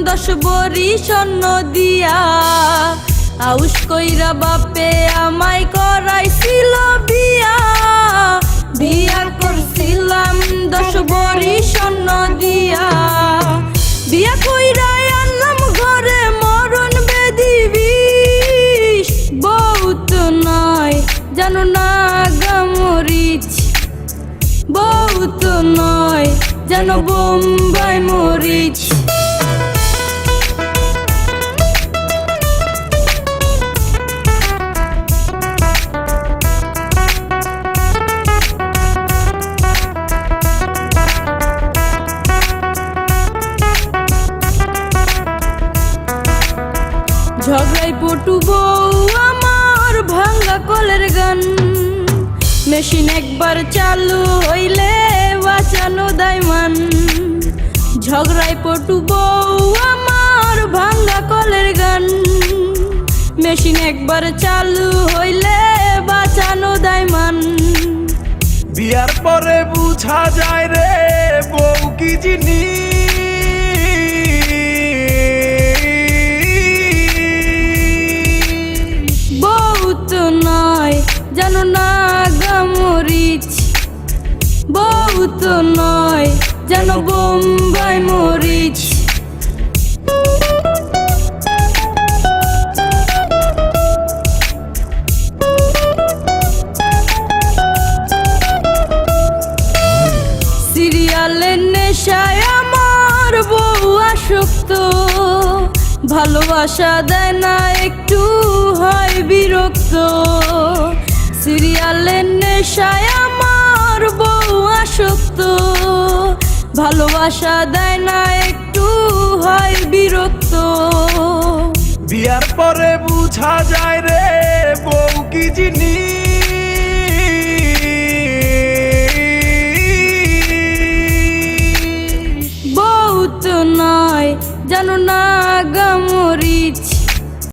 10 ভরি স্বর্ণ দিয়া আউশ কইরা বাপে আমায় করাইছিল বিয়া। বিয়া করছিলাম 10 ভরি স্বর্ণ দিয়া, বিয়া কইরা আনলাম ঘরে মরণ বেদি বিষ। বউ তো নয় জানো না গামরিচ, বউ তো নয় জানো বোম্বাই মরিচ। ঝগড়াই পটু বউ আমার ভাঙ্গা কলের গান, মেশিন একবার চালু হইলে বাঁচানো দায়মান। ঝগড়াই পটু বউ আমার ভাঙ্গা কলের গান, মেশিন একবার চালু হইলে বাঁচানো দায়মান। বিয়ার পরে বুঝা যায় রে বউ কি জিনিস। জানো না গামরিচ, বউ তো নয় জানো বোম্বাই মরিচ। সিরিয়ালের নেশায় আমার বউ আসক্ত, ভালোবাসা দেয় না একটু হয় বিরক্ত। সিরিয়ালের নেশায় আমার বউ আসক্ত, ভালোবাসা দেয় না একটু হয় বিরক্ত। বিয়ার পরে বুঝা যায় রে বউ কি জিনিস। বউ তো নয় জানো না